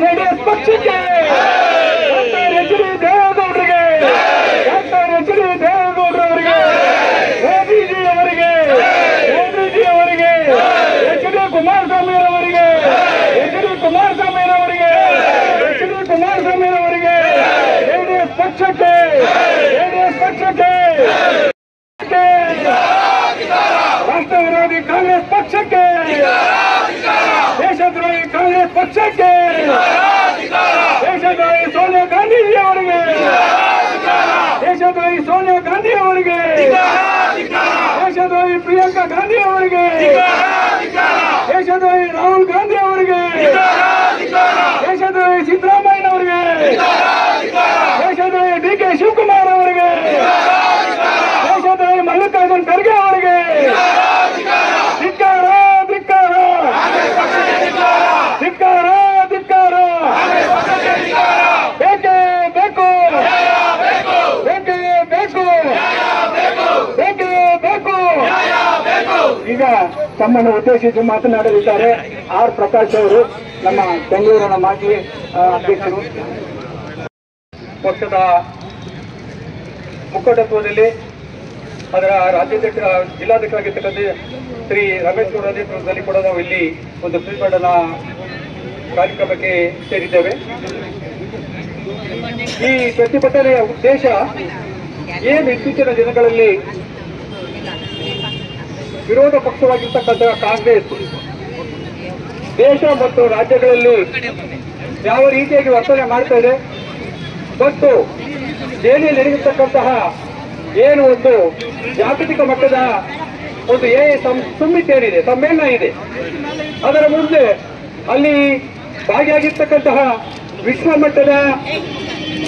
JDS ಪಕ್ಷಕ್ಕೆ, doctor H D ದೇವೇಗೌಡರಿಗೆ, doctor H D ದೇವೇಗೌಡರವರಿಗೆ, ಮೋದಿಜಿ ಅವರಿಗೆ, ಮೋದಿಜಿ ಅವರಿಗೆ, ಎಚ್ ಡಿ ಕುಮಾರಸ್ವಾಮಿಯವರಿಗೆ, ಎಚ್ ಡಿ ಕುಮಾರಸ್ವಾಮಿಯವರಿಗೆ, ಎಚ್ ಡಿ ಕುಮಾರಸ್ವಾಮಿಯವರಿಗೆ, ಜೆಡಿಎಸ್ ಪಕ್ಷಕ್ಕೆ, ಜೆಡಿಎಸ್ ಪಕ್ಷಕ್ಕೆ, ರಾಷ್ಟ್ರ ವಿರೋಧಿ ಕಾಂಗ್ರೆಸ್ ಪಕ್ಷಕ್ಕೆ, ದೇಶದ್ರೋಹಿ ಕಾಂಗ್ರೆಸ್ ಪಕ್ಷಕ್ಕೆ, ದೇಶದ್ರೋಹಿ ಸೋನಿಯಾ ಗಾಂಧೀಜಿ ಅವರಿಗೆ, ದೇಶದ್ರೋಹಿ ಸೋನಿಯಾ ಗಾಂಧಿ ಅವರಿಗೆ, ದೇಶದ್ರೋಹಿ ಪ್ರಿಯಾಂಕಾ ಗಾಂಧಿ ಅವರಿಗೆ, ದೇಶದ್ರೋಹಿ ರಾಹುಲ್ ಗಾಂಧಿ ಅವರಿಗೆ, ದೇಶದ್ರೋಹಿ ಸಿದ್ದರಾಮಯ್ಯ ಅವರಿಗೆ, ದೇಶದ್ರೋಹಿ ಡಿ ಕೆ ಶಿವಕುಮಾರ್ ಅವರಿಗೆ, ದೇಶದ್ರೋಹಿ ಮಲ್ಲಿಕಾರ್ಜುನ್ ಖರ್ಗೆ ಅವರಿಗೆ ಧಿಕ್ಕಾರ, ಧಿಕ್ಕಾರ, ಧಿಕ್ಕಾರ, ಧಿಕ್ಕಾರ. ಬೇಕೇ ಬೇಕು, ಬೇಕೇ ಬೇಕು, ಬೇಕೇ ಬೇಕು. ಈಗ ತಮ್ಮನ್ನು ಉದ್ದೇಶಿಸಿ ಮಾತನಾಡಲಿದ್ದಾರೆ ಆರ್ ಪ್ರಕಾಶ್ ಅವರು, ನಮ್ಮ ಬೆಂಗಳೂರಿನ ಮಾಜಿ ಅಧ್ಯಕ್ಷರು. ಪಕ್ಷದ ಮುಖಂಡತ್ವದಲ್ಲಿ ಅದರ ರಾಜ್ಯಾಧ್ಯಕ್ಷ ಜಿಲ್ಲಾಧ್ಯಕ್ಷರಾಗಿರ್ತಕ್ಕಂಥ ಶ್ರೀ ರಮೇಶ್ ಗೌಡ ನೇತೃತ್ವದಲ್ಲಿ ಕೂಡ ನಾವು ಇಲ್ಲಿ ಒಂದು ಪ್ರತಿಭಟನಾ ಕಾರ್ಯಕ್ರಮಕ್ಕೆ ಸೇರಿದ್ದೇವೆ. ಈ ಪ್ರತಿಭಟನೆಯ ಉದ್ದೇಶ ಏನು, ಇತ್ತೀಚಿನ ದಿನಗಳಲ್ಲಿ ವಿರೋಧ ಪಕ್ಷವಾಗಿರ್ತಕ್ಕಂಥ ಕಾಂಗ್ರೆಸ್ ದೇಶ ಮತ್ತು ರಾಜ್ಯಗಳಲ್ಲಿ ಯಾವ ರೀತಿಯಾಗಿ ವರ್ತನೆ ಮಾಡ್ತಾ ಇದೆ ಮತ್ತು ದೆಹಲಿಯಲ್ಲಿ ನಡೆಯತಕ್ಕಂತಹ ಏನು ಒಂದು ಜಾಗತಿಕ ಮಟ್ಟದ ಒಂದು ಸಮ್ಮಿಟ್ ಏನಿದೆ, ಸಮ್ಮೇಳನ ಇದೆ, ಅದರ ಮುಂದೆ ಅಲ್ಲಿ ಭಾಗಿಯಾಗಿರ್ತಕ್ಕಂತಹ ವಿಶ್ವ ಮಟ್ಟದ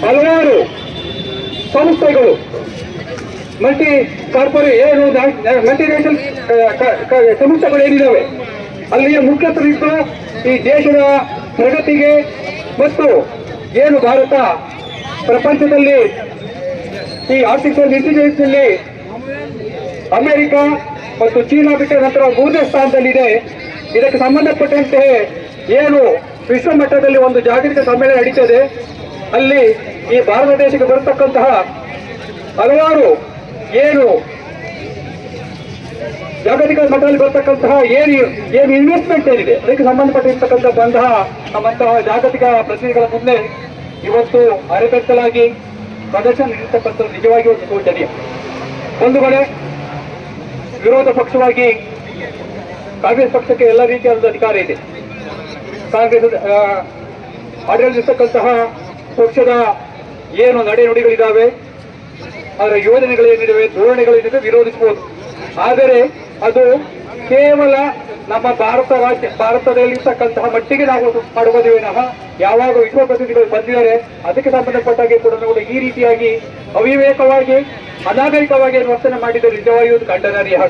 ಹಲವಾರು ಸಂಸ್ಥೆಗಳು, ಮಲ್ಟಿನೇಷನಲ್ ಸಂಸ್ಥೆಗಳು ಏನಿದ್ದಾವೆ, ಅಲ್ಲಿಯ ಮುಖ್ಯಸ್ಥರಿದ್ದು ಈ ದೇಶದ ಪ್ರಗತಿಗೆ ಮತ್ತು ಏನು ಭಾರತ ಪ್ರಪಂಚದಲ್ಲಿ ಈ ಆರ್ಟಿಫಿಷಿಯಲ್ ಇಂಟೆಲಿಜೆನ್ಸ್ ನಲ್ಲಿ ಅಮೆರಿಕ ಮತ್ತು ಚೀನಾ ಬಿಟ್ಟ ನಂತರ 3ನೇ ಸ್ಥಾನದಲ್ಲಿದೆ. ಇದಕ್ಕೆ ಸಂಬಂಧಪಟ್ಟಂತೆ ಏನು ವಿಶ್ವ ಮಟ್ಟದಲ್ಲಿ ಒಂದು ಜಾಗತಿಕ ಸಮ್ಮೇಳನ ನಡೀತದೆ, ಅಲ್ಲಿ ಈ ಭಾರತ ದೇಶಕ್ಕೆ ಬರತಕ್ಕಂತಹ ಹಲವಾರು ಏನು ಜಾಗತಿಕ ಮಟ್ಟದಲ್ಲಿ ಬರತಕ್ಕಂತಹ ಏನು ಇನ್ವೆಸ್ಟ್ಮೆಂಟ್ ಏನಿದೆ ಅದಕ್ಕೆ ಸಂಬಂಧಪಟ್ಟಿರ್ತಕ್ಕಂಥ ನಮ್ಮಂತಹ ಜಾಗತಿಕ ಪ್ರತಿನಿಧಿಗಳ ಮುಂದೆ ಇವತ್ತು ಅರೆಕಟ್ಟಲಾಗಿ ಪ್ರದರ್ಶನ ನೀಡತಕ್ಕಂಥದ್ದು ನಿಜವಾಗಿ ಒಂದು ಶೋಚನೀಯ. ಒಂದು ಕಡೆ ವಿರೋಧ ಪಕ್ಷವಾಗಿ ಕಾಂಗ್ರೆಸ್ ಪಕ್ಷಕ್ಕೆ ಎಲ್ಲ ರೀತಿಯಾದ ಅಧಿಕಾರ ಇದೆ. ಕಾಂಗ್ರೆಸ್ ಆಡಳಿತಕ್ಕಂತಹ ಪಕ್ಷದ ಏನು ನಡೆನುಡಿಗಳಿದ್ದಾವೆ, ಅದರ ಯೋಜನೆಗಳೇನಿದ್ದಾವೆ, ಧೋರಣೆಗಳೇನಿದೆ ವಿರೋಧಿಸಬಹುದು. ಆದರೆ ಅದು ಕೇವಲ ನಮ್ಮ ಭಾರತದಲ್ಲಿರ್ತಕ್ಕಂತಹ ಮಟ್ಟಿಗೆ ನಾವು ಮಾಡುವುದೇ ವಿನಃ ಯಾವಾಗ ವಿಶ್ವ ಪ್ರತಿನಿಧಿಗಳು ಬಂದಿದ್ದಾರೆ ಅದಕ್ಕೆ ಸಂಬಂಧಪಟ್ಟಾಗಿ ಕೂಡ ಈ ರೀತಿಯಾಗಿ ಅವಿವೇಕವಾಗಿ ಅನಾಗರಿಕವಾಗಿ ವರ್ತನೆ ಮಾಡಿದರೆ ನಿಜವಾಗಿಯೂ ಖಂಡನಾರ್ಹ.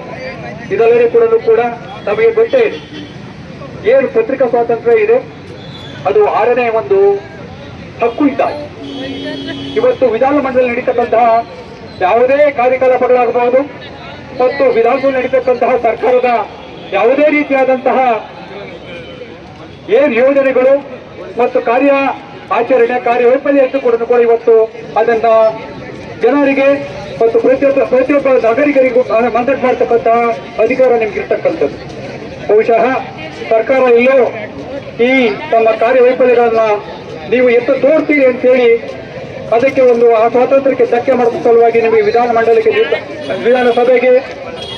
ಇದಲ್ಲದೆ ಕೂಡ ನಮಗೆ ಗೊತ್ತೇ ಇದೆ, ಏನು ಪತ್ರಿಕಾ ಸ್ವಾತಂತ್ರ್ಯ ಇದೆ ಅದು 6ನೇ ಒಂದು ಹಕ್ಕು ಇದ್ದಾಗ ಇವತ್ತು ವಿಧಾನಮಂಡಲದಲ್ಲಿ ನಡೀತಕ್ಕಂತಹ ಯಾವುದೇ ಕಾರ್ಯಕಲಾಪಗಳಾಗಬಹುದು ಮತ್ತು ವಿಧಾನಸಭೆ ನಡೀತಕ್ಕಂತಹ ಸರ್ಕಾರದ ಯಾವುದೇ ರೀತಿಯಾದಂತಹ ಏನು ಯೋಜನೆಗಳು ಮತ್ತು ಕಾರ್ಯವೈಫಲ್ಯ ಕೂಡ ಇವತ್ತು ಅದನ್ನ ಜನರಿಗೆ ಮತ್ತು ಪ್ರತಿಯೊಬ್ಬ ನಾಗರಿಕರಿಗೂ ಮಂದಟ್ ಮಾಡತಕ್ಕಂತಹ ಅಧಿಕಾರ ನಿಮ್ಗಿರ್ತಕ್ಕಂಥದ್ದು. ಬಹುಶಃ ಸರ್ಕಾರ ಎಲ್ಲೋ ಈ ತಮ್ಮ ಕಾರ್ಯವೈಫಲ್ಯಗಳನ್ನ ನೀವು ಎಷ್ಟು ತೋರ್ತೀರಿ ಅಂತೇಳಿ ಅದಕ್ಕೆ ಒಂದು ಆ ಸ್ವಾತಂತ್ರ್ಯಕ್ಕೆ ಧಕ್ಕೆ ಮಾಡುವ ಸಲುವಾಗಿ ನಿಮಗೆ ವಿಧಾನಸಭೆಗೆ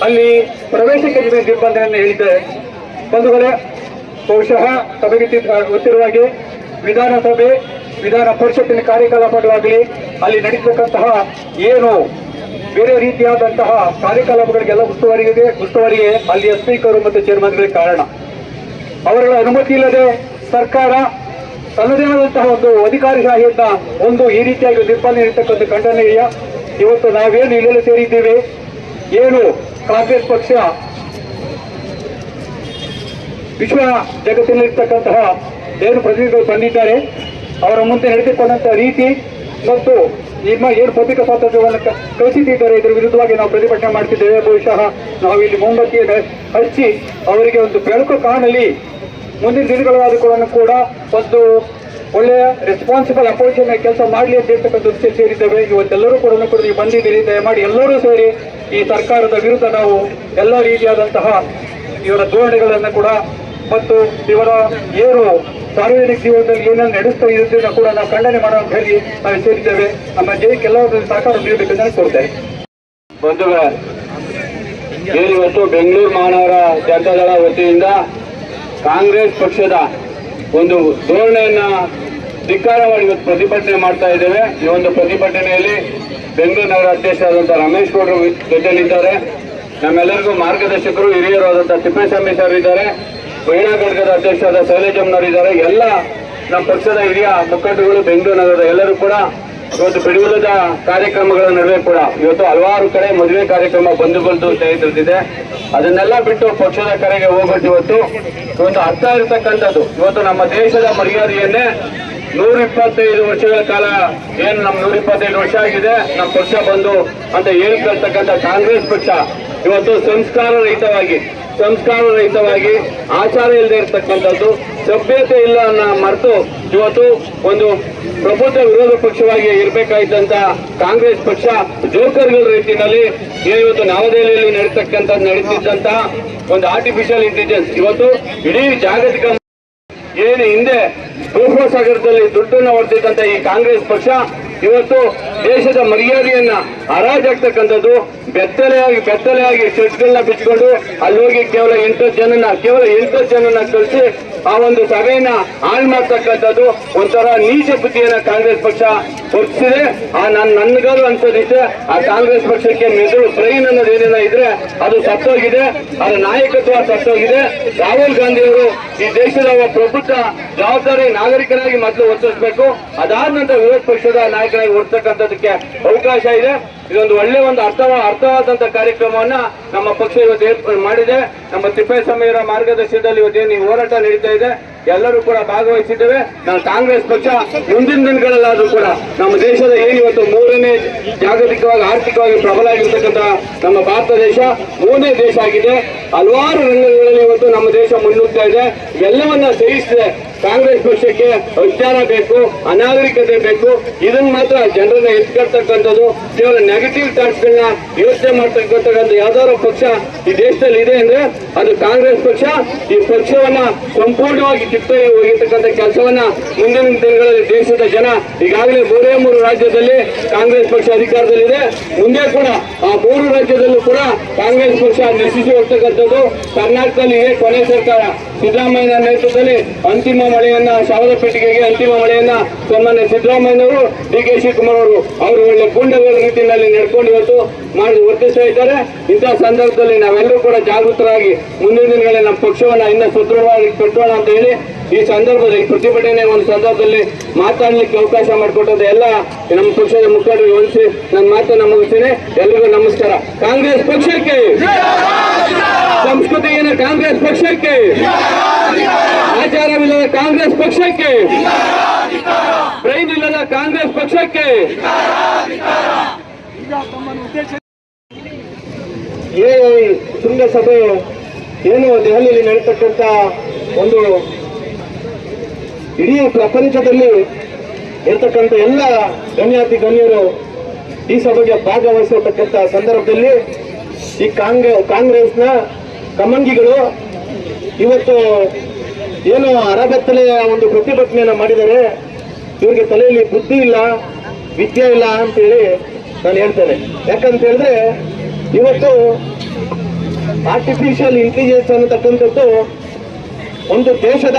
ಅಲ್ಲಿ ಪ್ರವೇಶಕ್ಕೆ ನಿಮಗೆ ನಿರ್ಬಂಧವನ್ನು ಹೇಳಿದ್ದಾರೆ. ಬಂಧುಗಳೇ, ಬಹುಶಃ ತಮಗೆ ಗೊತ್ತಿರುವ ಹಾಗೆ ವಿಧಾನಸಭೆ ವಿಧಾನ ಪರಿಷತ್ತಿನ ಕಾರ್ಯಕಲಾಪಗಳಾಗಲಿ ಅಲ್ಲಿ ನಡೀತಕ್ಕಂತಹ ಏನು ಬೇರೆ ರೀತಿಯಾದಂತಹ ಕಾರ್ಯಕಲಾಪಗಳಿಗೆಲ್ಲ ಉಸ್ತುವಾರಿಗೆ ಅಲ್ಲಿಯ ಸ್ಪೀಕರು ಮತ್ತು ಚೇರ್ಮನ್ಗಳಿಗೆ ಕಾರಣ. ಅವರ ಅನುಮತಿ ಇಲ್ಲದೆ ಸರ್ಕಾರ ತನ್ನದೇ ಆದಂತಹ ಒಂದು ಅಧಿಕಾರಿಶಾಹಿಯನ್ನ ಒಂದು ಈ ರೀತಿಯಾಗಿ ನಿರ್ಬಂಧ ಇರತಕ್ಕಂಥ ಖಂಡನೀಯ. ಇವತ್ತು ನಾವೇನು ಇಲ್ಲೆಲ್ಲ ಸೇರಿದ್ದೇವೆ, ಏನು ಕಾಂಗ್ರೆಸ್ ಪಕ್ಷ ವಿಶ್ವ ಜಗತ್ತಿನಲ್ಲಿರ್ತಕ್ಕಂತಹ ಏನು ಪ್ರತಿನಿಧಿಗಳು ಬಂದಿದ್ದಾರೆ ಅವರ ಮುಂದೆ ನಡೆದುಕೊಂಡಂತಹ ರೀತಿ ಮತ್ತು ನಿಮ್ಮ ಏನು ಪತ್ರಿಕಾ ಸ್ವಾತಂತ್ರ್ಯವನ್ನು ಕಳಿಸಿದ್ದಾರೆ ಇದರ ವಿರುದ್ಧವಾಗಿ ನಾವು ಪ್ರತಿಭಟನೆ ಮಾಡ್ತಿದ್ದೇವೆ. ಬಹುಶಃ ನಾವು ಇಲ್ಲಿ ಮೊಂಬತ್ತಿಯನ್ನು ಹಚ್ಚಿ ಅವರಿಗೆ ಒಂದು ಬೆಳಕು ಕಾಣಲಿ, ಮುಂದಿನ ದಿನಗಳಾದ ಕೂಡ ಒಂದು ಒಳ್ಳೆಯ ರೆಸ್ಪಾನ್ಸಿಬಲ್ ಅಪೋಸಿಷನ್ ಕೆಲಸ ಮಾಡಲಿ ಅಂತ ಹೇಳ್ತಕ್ಕಂಥ ದೃಷ್ಟಿ ಸೇರಿದ್ದೇವೆ. ಇವತ್ತೆಲ್ಲರೂ ಕೂಡ ನೀವು ಬಂದಿದ್ದೀರಿ. ದಯಮಾಡಿ ಎಲ್ಲರೂ ಸೇರಿ ಈ ಸರ್ಕಾರದ ವಿರುದ್ಧ ನಾವು ಎಲ್ಲ ರೀತಿಯಾದಂತಹ ಇವರ ಧೋರಣೆಗಳನ್ನು ಕೂಡ ಮತ್ತು ಇವರ ಏನು ಸಾರ್ವಜನಿಕ ಜೀವನದಲ್ಲಿ ಏನೇನು ನಡೆಸ್ತಾ ಇರೋದನ್ನ ಕೂಡ ನಾವು ಖಂಡನೆ ಮಾಡೋ ಅಂತ ಹೇಳಿ ನಾವು ಸೇರಿದ್ದೇವೆ. ನಮ್ಮ ಜಯಕ್ಕೆ ಎಲ್ಲರೂ ಸಹಕಾರ ನೀಡಬೇಕೆಂದು ನಾನು ಕೋರ್ತೇನೆ. ಬಂಧುಗಳೇ, ಇವತ್ತು ಬೆಂಗಳೂರು ಮಹಾನಗರ ಜನತಾದಳ ವತಿಯಿಂದ ಕಾಂಗ್ರೆಸ್ ಪಕ್ಷದ ಒಂದು ಧೋರಣೆಯನ್ನ ಧಿಕ್ಕಾರ ಮಾಡಿ ಇವತ್ತು ಪ್ರತಿಭಟನೆ ಮಾಡ್ತಾ ಇದ್ದೇವೆ. ಈ ಒಂದು ಪ್ರತಿಭಟನೆಯಲ್ಲಿ ಬೆಂಗಳೂರು ನಗರ ಅಧ್ಯಕ್ಷರಾದಂತಹ ರಮೇಶ್ ಗೌಡರು ಜೊತೆಯಲ್ಲಿದ್ದಾರೆ. ನಮ್ಮೆಲ್ಲರಿಗೂ ಮಾರ್ಗದರ್ಶಕರು ಹಿರಿಯರಾದಂತಹ ತಿಪ್ಪೇಸ್ವಾಮಿ ಸರ್ ಇದ್ದಾರೆ. ಮಹಿಳಾ ಘಟಕದ ಅಧ್ಯಕ್ಷರಾದ ಶೈಲಜಮ್ಮನವರಿದ್ದಾರೆ. ಎಲ್ಲ ನಮ್ಮ ಪಕ್ಷದ ಹಿರಿಯ ಮುಖಂಡರುಗಳು ಬೆಂಗಳೂರು ನಗರದ ಎಲ್ಲರೂ ಕೂಡ ಇವತ್ತು ಬಿಡುಗಡೆದ ಕಾರ್ಯಕ್ರಮಗಳ ನಡುವೆ ಕೂಡ ಇವತ್ತು ಹಲವಾರು ಕಡೆ ಮದುವೆ ಕಾರ್ಯಕ್ರಮ ಬಂಧುಗಳದ್ದು ಸ್ನೇಹಿತರಿದೆ. ಅದನ್ನೆಲ್ಲ ಬಿಟ್ಟು ಪಕ್ಷದ ಕರೆಗೆ ಹೋಗ್ಬಿಟ್ಟು ಇವತ್ತು ಅರ್ಥ ಇರತಕ್ಕಂಥದ್ದು ಇವತ್ತು ನಮ್ಮ ದೇಶದ ಮರ್ಯಾದೆಯನ್ನೇ 125 ವರ್ಷಗಳ ಕಾಲ ಏನು ನಮ್ಮ 125 ವರ್ಷ ಆಗಿದೆ ನಮ್ಮ ಪಕ್ಷ ಬಂದು ಅಂತ ಹೇಳ್ಕೊಳ್ತಕ್ಕಂಥ ಕಾಂಗ್ರೆಸ್ ಪಕ್ಷ ಇವತ್ತು ಸಂಸ್ಕಾರ ರಹಿತವಾಗಿ ಆಚಾರ ಇಲ್ಲದೆ ಇರತಕ್ಕಂಥದ್ದು, ಸಭ್ಯತೆ ಇಲ್ಲ ಅನ್ನೋ ಮರೆತು ಇವತ್ತು ಒಂದು ಪ್ರಬುದ್ಧ ವಿರೋಧ ಪಕ್ಷವಾಗಿ ಇರಬೇಕಾಯ್ತಂತ ಕಾಂಗ್ರೆಸ್ ಪಕ್ಷ ಜೋಕರ್ಗಳ ರೀತಿಯಲ್ಲಿ ಇವತ್ತು ನವದೆಹಲಿಯಲ್ಲಿ ನಡೀತಿದ್ದಂತ ಒಂದು ಆರ್ಟಿಫಿಷಿಯಲ್ ಇಂಟೆಲಿಜೆನ್ಸ್ ಇವತ್ತು ಇಡೀ ಜಾಗತಿಕ ಏನು ಹಿಂದೆ ಭೂಸಾಗರದಲ್ಲಿ ದುಡ್ಡನ್ನು ಹೊಡೆದಿದ್ದಂತ ಈ ಕಾಂಗ್ರೆಸ್ ಪಕ್ಷ ಇವತ್ತು ದೇಶದ ಮರ್ಯಾದೆಯನ್ನ ಹರಾಜಾಗ್ತಕ್ಕಂಥದ್ದು, ಬೆತ್ತಲೆಯಾಗಿ ಶೆಡ್ಗಳನ್ನ ಬಿಚ್ಚಿಕೊಂಡು ಅಲ್ಲಿ ಹೋಗಿ ಕೇವಲ 8 ಜನನ ಕಳಿಸಿ ಆ ಒಂದು ಸಭೆಯನ್ನ ಹಾಳು ಮಾಡ್ತಕ್ಕಂಥದ್ದು ಒಂಥರ ನೀಚ ಬುದ್ಧಿಯನ್ನ ಕಾಂಗ್ರೆಸ್ ಪಕ್ಷ ಹೊರಡಿಸಿದೆ. ನನ್ಗಾರು ಅನ್ಸೋದಿದೆ ಆ ಕಾಂಗ್ರೆಸ್ ಪಕ್ಷಕ್ಕೆ ಮೆದುಳು ಬ್ರೈನ್ ಅನ್ನೋದು ಏನೇನ ಇದ್ರೆ ಅದು ಸತ್ತೋಗಿದೆ, ಅದರ ನಾಯಕತ್ವ ಸತ್ತೋಗಿದೆ. ರಾಹುಲ್ ಗಾಂಧಿ ಅವರು ಈ ದೇಶದ ಪ್ರಬುದ್ಧ ಜವಾಬ್ದಾರಿ ನಾಗರಿಕರಾಗಿ ಮೊದಲು ವರ್ತಿಸಬೇಕು. ಅದಾದ ನಂತರ ವಿರೋಧ ಪಕ್ಷದ ನಾಯಕರಾಗಿ ಹೊರತಕ್ಕಂಥದಕ್ಕೆ ಅವಕಾಶ ಇದೆ. ಇದೊಂದು ಒಳ್ಳೆ ಒಂದು ಅರ್ಥವಾದಂತ ಕಾರ್ಯಕ್ರಮವನ್ನ ನಮ್ಮ ಪಕ್ಷ ಇವತ್ತು ಏರ್ಪಾಡು ಮಾಡಿದೆ. ನಮ್ಮ ತಿಪ್ಪೇಸ್ವಾಮಿಯವರ ಮಾರ್ಗದರ್ಶನದಲ್ಲಿ ಇವತ್ತೇನು ಈ ಹೋರಾಟ ನಡೀತಾ ಇದೆ, ಎಲ್ಲರೂ ಕೂಡ ಭಾಗವಹಿಸಿದ್ದೇವೆ. ನಾವು ಕಾಂಗ್ರೆಸ್ ಪಕ್ಷ ಮುಂದಿನ ದಿನಗಳಲ್ಲಾದ್ರೂ ಕೂಡ ನಮ್ಮ ದೇಶದ ಏನಿವತ್ತು 3ನೇ ಜಾಗತಿಕವಾಗಿ ಆರ್ಥಿಕವಾಗಿ ಪ್ರಬಲ ಆಗಿರ್ತಕ್ಕಂಥ ನಮ್ಮ ಭಾರತ ದೇಶ 3ನೇ ದೇಶ ಆಗಿದೆ. ಹಲವಾರು ರಂಗಗಳಲ್ಲಿ ಇವತ್ತು ನಮ್ಮ ದೇಶ ಮುನ್ನುಗ್ತಾ ಇದೆ. ಇವೆಲ್ಲವನ್ನ ಜಯಿಸಿದೆ ಕಾಂಗ್ರೆಸ್ ಪಕ್ಷಕ್ಕೆ ಅಜ್ಞಾನ ಬೇಕು, ಅನಾಗರಿಕತೆ ಬೇಕು. ಇದನ್ನ ಮಾತ್ರ ಜನರನ್ನ ಎತ್ಕೊಳ್ತಕ್ಕಂಥದ್ದು, ಕೇವಲ ನೆಗೆಟಿವ್ ಥಾಟ್ಸ್ ಗಳನ್ನ ಯೋಚನೆ ಮಾಡ್ತಕ್ಕಂಥ ಯಾವ್ದಾದ್ರು ಪಕ್ಷ ಈ ದೇಶದಲ್ಲಿ ಇದೆ ಅಂದ್ರೆ ಅದು ಕಾಂಗ್ರೆಸ್ ಪಕ್ಷ. ಈ ಪಕ್ಷವನ್ನ ಸಂಪೂರ್ಣವಾಗಿ ಕಿತ್ತೊಯ್ದು ಹೋಗಿರ್ತಕ್ಕಂಥ ಕೆಲಸವನ್ನ ಮುಂದಿನ ದಿನಗಳಲ್ಲಿ ದೇಶದ ಜನ ಈಗಾಗಲೇ 3 ರಾಜ್ಯದಲ್ಲಿ ಕಾಂಗ್ರೆಸ್ ಪಕ್ಷ ಅಧಿಕಾರದಲ್ಲಿದೆ. ಮುಂದೆ ಕೂಡ ಆ 3 ರಾಜ್ಯದಲ್ಲೂ ಕೂಡ ಕಾಂಗ್ರೆಸ್ ಪಕ್ಷ ನಶಿಸಿ ಹೋಗ್ತಕ್ಕಂಥದ್ದು. ಕರ್ನಾಟಕದಲ್ಲಿ ಕೊನೆ ಸರ್ಕಾರ ಸಿದ್ದರಾಮಯ್ಯ ನೇತೃತ್ವದಲ್ಲಿ ಅಂತಿಮ ಮಳೆಯನ್ನ ಶಾವದ ಪೆಟ್ಟಿಗೆಗೆ ಅಂತಿಮ ಮಳೆಯನ್ನ ಸನ್ಮಾನ್ಯ ಸಿದ್ದರಾಮಯ್ಯನವರು, ಡಿ.ಕೆ. ಶಿವಕುಮಾರ್ ಅವರು ಒಳ್ಳೆ ಗೂಂಡಗಳ ರೀತಿಯಲ್ಲಿ ನಡ್ಕೊಂಡು ಇವತ್ತು ವರ್ತಿಸ್ತಾ ಇದ್ದಾರೆ. ಇಂತಹ ಸಂದರ್ಭದಲ್ಲಿ ನಾವೆಲ್ಲರೂ ಕೂಡ ಜಾಗೃತರಾಗಿ ಮುಂದಿನ ದಿನಗಳಲ್ಲಿ ನಮ್ಮ ಪಕ್ಷವನ್ನ ಇನ್ನೂ ಸುದೃಢವಾಗಿ ಕಟ್ಟೋಣ ಅಂತ ಹೇಳಿ ಈ ಸಂದರ್ಭದಲ್ಲಿ ಪ್ರತಿಭಟನೆ ಒಂದು ಸಂದರ್ಭದಲ್ಲಿ ಮಾತಾಡಲಿಕ್ಕೆ ಅವಕಾಶ ಮಾಡಿಕೊಟ್ಟಂತ ಎಲ್ಲ ನಮ್ಮ ಪಕ್ಷದ ಮುಖಂಡರಿಗೆ ಹೊಲಿಸಿ ನನ್ನ ಮಾತನ್ನ ಮುಗಿಸ್ತೇನೆ. ಎಲ್ರಿಗೂ ನಮಸ್ಕಾರ. ಕಾಂಗ್ರೆಸ್ ಪಕ್ಷಕ್ಕೆ, ಸಂಸ್ಕೃತಿಯನ್ನು ಕಾಂಗ್ರೆಸ್ ಪಕ್ಷಕ್ಕೆ, ಆಚಾರವಿಲ್ಲದ ಕಾಂಗ್ರೆಸ್ ಪಕ್ಷಕ್ಕೆ, ಬ್ರೈನ್ ಇಲ್ಲದ ಕಾಂಗ್ರೆಸ್ ಪಕ್ಷಕ್ಕೆ. ಶೃಂಗಸಭೆ ಏನು ದೆಹಲಿಯಲ್ಲಿ ನಡೀತಕ್ಕಂಥ ಒಂದು ಇಡೀ ಪ್ರಪಂಚದಲ್ಲಿ ಇರ್ತಕ್ಕಂಥ ಎಲ್ಲ ಗಣ್ಯರು ಈ ಸಭೆಗೆ ಭಾಗವಹಿಸಿರ್ತಕ್ಕಂಥ ಸಂದರ್ಭದಲ್ಲಿ ಈ ಕಾಂಗ್ರೆಸ್ನ ಕಮಂಗಿಗಳು ಇವತ್ತು ಏನು ಅರಗತ್ತಲೆಯ ಒಂದು ಪ್ರತಿಭಟನೆಯನ್ನು ಮಾಡಿದರೆ ಇವರಿಗೆ ತಲೆಯಲ್ಲಿ ಬುದ್ಧಿ ಇಲ್ಲ, ವಿದ್ಯೆ ಇಲ್ಲ ಅಂತೇಳಿ ನಾನು ಹೇಳ್ತೇನೆ. ಯಾಕಂತ ಹೇಳಿದ್ರೆ ಇವತ್ತು ಆರ್ಟಿಫಿಷಿಯಲ್ ಇಂಟೆಲಿಜೆನ್ಸ್ ಅನ್ನತಕ್ಕಂಥದ್ದು ಒಂದು ದೇಶದ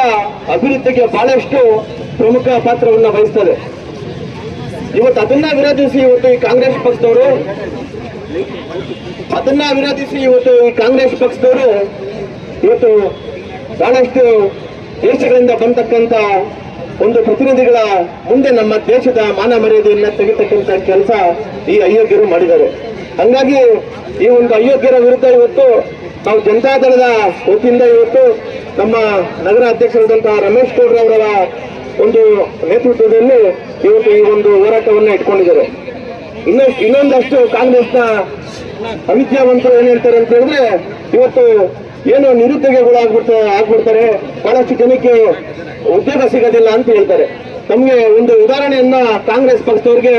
ಅಭಿವೃದ್ಧಿಗೆ ಬಹಳಷ್ಟು ಪ್ರಮುಖ ಪಾತ್ರವನ್ನು ವಹಿಸ್ತದೆ. ಇವತ್ತು ಅದನ್ನ ವಿರೋಧಿಸಿ ಇವತ್ತು ಈ ಕಾಂಗ್ರೆಸ್ ಪಕ್ಷದವರು ಇವತ್ತು ಬಹಳಷ್ಟು ದೇಶಗಳಿಂದ ಬಂದಕ್ಕಂತ ಒಂದು ಪ್ರತಿನಿಧಿಗಳ ಮುಂದೆ ನಮ್ಮ ದೇಶದ ಮಾನ ಮರ್ಯಾದೆಯನ್ನ ತೆಗಿತಕ್ಕಂಥ ಕೆಲಸ ಈ ಅಯೋಗ್ಯರು ಮಾಡಿದ್ದಾರೆ. ಹಂಗಾಗಿ ಈ ಒಂದು ಅಯೋಗ್ಯರ ವಿರುದ್ಧ ಇವತ್ತು ನಾವು ಜನತಾದಳದ ವತಿಯಿಂದ ಇವತ್ತು ನಮ್ಮ ನಗರ ಅಧ್ಯಕ್ಷರಾದಂತಹ ರಮೇಶ್ ಗೌಡ್ರವರ ಒಂದು ನೇತೃತ್ವದಲ್ಲಿ ಇವತ್ತು ಈ ಒಂದು ಹೋರಾಟವನ್ನು ಇಟ್ಕೊಂಡಿದ್ದಾರೆ. ಇನ್ನೊಂದಷ್ಟು ಕಾಂಗ್ರೆಸ್ನ ಅವಿದ್ಯಾವಂತರು ಏನ್ ಹೇಳ್ತಾರೆ ಅಂತ ಹೇಳಿದ್ರೆ ಇವತ್ತು ಏನು ನಿರುದ್ಯೋಗಿಗಳು ಆಗ್ಬಿಡ್ತಾರೆ, ಬಹಳಷ್ಟು ಜನಕ್ಕೆ ಉದ್ಯೋಗ ಸಿಗೋದಿಲ್ಲ ಅಂತ ಹೇಳ್ತಾರೆ. ನಮ್ಗೆ ಒಂದು ಉದಾಹರಣೆಯನ್ನ ಕಾಂಗ್ರೆಸ್ ಪಕ್ಷದವ್ರಿಗೆ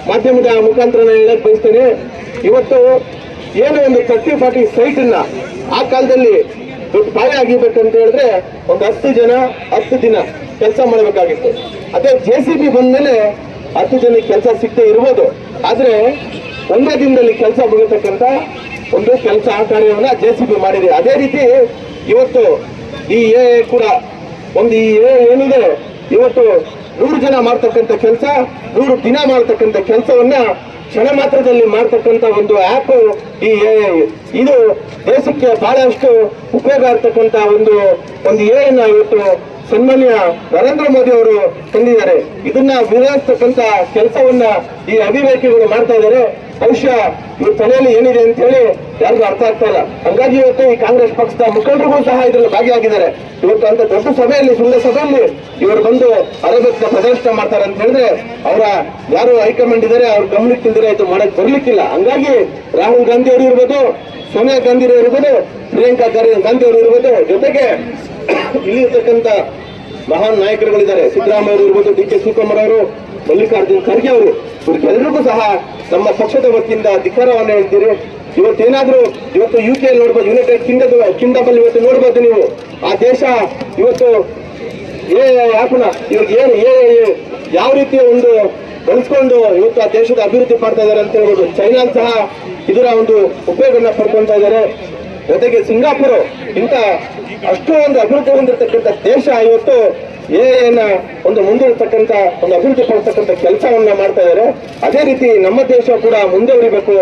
ಮಾಧ್ಯಮದ ಮುಖಾಂತರ ನಾನು ಹೇಳಕ್ ಬಯಸ್ತೇನೆ. ಇವತ್ತು ಏನೋ ಒಂದು 30-40 ಸೈಟ್ ಅನ್ನ ಆ ಕಾಲದಲ್ಲಿ ದೊಡ್ಡ ಪಾಯ ಆಗಿರ್ಬೇಕಂತ ಹೇಳಿದ್ರೆ ಒಂದು 10 ಜನ 10 ದಿನ ಕೆಲಸ ಮಾಡಬೇಕಾಗಿತ್ತು. ಅದೇ JCB ಬಂದ್ಮೇಲೆ 10 ಜನಕ್ಕೆ ಕೆಲಸ ಸಿಗದೆ ಇರ್ಬೋದು, ಆದ್ರೆ ಒಂದೇ ದಿನದಲ್ಲಿ ಕೆಲಸ ಮುಗಿತಕ್ಕಂತ ಒಂದು ಕೆಲಸ ಕಾರ್ಯವನ್ನ JCB ಮಾಡಿದೆ. ಅದೇ ರೀತಿ ಇವತ್ತು ಈ AA ಕೂಡ ಒಂದು ಈ AA ಏನಿದೆ ಇವತ್ತು 100 ಜನ ಮಾಡ್ತಕ್ಕಂಥ ಕೆಲಸ 100 ದಿನ ಮಾಡ್ತಕ್ಕಂಥ ಕೆಲಸವನ್ನ ಕ್ಷಣ ಮಾತ್ರದಲ್ಲಿ ಮಾಡ್ತಕ್ಕಂಥ ಒಂದು ಆಪ್ ಈ AI. ಇದು ದೇಶಕ್ಕೆ ಬಹಳಷ್ಟು ಉಪಯೋಗ ಆಗ್ತಕ್ಕಂಥ ಒಂದು AI ನ ಇವತ್ತು ಸನ್ಮಾನ್ಯ ನರೇಂದ್ರ ಮೋದಿ ಅವರು ತಂದಿದ್ದಾರೆ. ಇದನ್ನ ವಿರೋಧಿಸ್ತಕ್ಕಂಥ ಕೆಲಸವನ್ನ ಈ ಅವಿವೇಕಿಗಳು ಮಾಡ್ತಾ ಇದ್ದಾರೆ. ಬಹುಶಃ ಇವ್ರ ತಲೆಯಲ್ಲಿ ಏನಿದೆ ಅಂತ ಹೇಳಿ ಯಾರಿಗೂ ಅರ್ಥ ಆಗ್ತಾ ಇಲ್ಲ. ಹಂಗಾಗಿ ಇವತ್ತು ಈ ಕಾಂಗ್ರೆಸ್ ಪಕ್ಷದ ಮುಖಂಡರಿಗೂ ಸಹ ಇದರಲ್ಲಿ ಭಾಗಿಯಾಗಿದ್ದಾರೆ. ಇವತ್ತು ಅಂತ ದೊಡ್ಡ ಸಭೆಯಲ್ಲಿ ಸುಳ್ಳ ಸಭೆಯಲ್ಲಿ ಇವರು ಬಂದು ಅರಬೇಕನ್ನ ಪ್ರದರ್ಶನ ಮಾಡ್ತಾರೆ ಅಂತ ಹೇಳಿದ್ರೆ ಅವರ ಯಾರು ಹೈಕಮಾಂಡ್ ಇದ್ದಾರೆ ಅವ್ರ ಗಮನಕ್ಕೆ ತಿಂದರೆ ಇದು ಮಾಡಕ್ ಬರ್ಲಿಕ್ಕಿಲ್ಲ. ಹಂಗಾಗಿ ರಾಹುಲ್ ಗಾಂಧಿ ಅವರು ಇರ್ಬೋದು, ಸೋನಿಯಾ ಗಾಂಧಿ ಅವರು ಇರ್ಬೋದು, ಪ್ರಿಯಾಂಕಾ ಗಾಂಧಿ ಅವರು ಇರ್ಬೋದು, ಜೊತೆಗೆ ಇಲ್ಲಿ ಇರ್ತಕ್ಕಂಥ ಮಹಾನ್ ನಾಯಕರುಗಳಿದ್ದಾರೆ. ಸಿದ್ದರಾಮಯ್ಯ ಅವರು ಇರ್ಬೋದು, DK ಶಿವಕುಮಾರ್ ಅವರು, ಮಲ್ಲಿಕಾರ್ಜುನ್ ಖರ್ಗೆ ಅವರು, ಇವ್ರಿಗೆಲ್ಲರಿಗೂ ಸಹ ನಮ್ಮ ಪಕ್ಷದ ವತಿಯಿಂದ ಧಿಕ್ಕಾರವನ್ನು ಹೇಳ್ತೀರಿ. ಇವತ್ತೇನಾದ್ರೂ ಇವತ್ತು UK ನೋಡ್ಬೋದು, ಯುನೈಟೆಡ್ ಕಿಂಗ್ಡಮ್ ಅಲ್ಲಿ ಇವತ್ತು ನೋಡ್ಬೋದು ನೀವು. ಆ ದೇಶ ಇವತ್ತು ಆ್ಯಪ್ನ ಇವಾಗ ಏನು ಯಾವ ರೀತಿಯ ಒಂದು ಬಳಸ್ಕೊಂಡು ಇವತ್ತು ಆ ದೇಶದ ಅಭಿವೃದ್ಧಿ ಮಾಡ್ತಾ ಇದ್ದಾರೆ ಅಂತ ಹೇಳ್ಬೋದು. ಚೈನಾ ಸಹ ಇದರ ಒಂದು ಉಪಯೋಗನ ಪಡ್ಕೊಳ್ತಾ ಇದ್ದಾರೆ. ಜೊತೆಗೆ ಸಿಂಗಾಪುರ್ ಇಂಥ ಅಷ್ಟೋ ಒಂದು ಅಭಿವೃದ್ಧಿ ಹೊಂದಿರತಕ್ಕಂಥ ದೇಶ ಇವತ್ತು ಏನ ಒಂದು ಮುಂದಿರತಕ್ಕಂಥ ಒಂದು ಅಭಿವೃದ್ಧಿ ಪಡಿಸ್ತಕ್ಕಂಥ ಕೆಲಸವನ್ನ ಮಾಡ್ತಾ ಇದ್ದಾರೆ. ಅದೇ ರೀತಿ ನಮ್ಮ ದೇಶ ಕೂಡ ಮುಂದುವರಿಬೇಕು,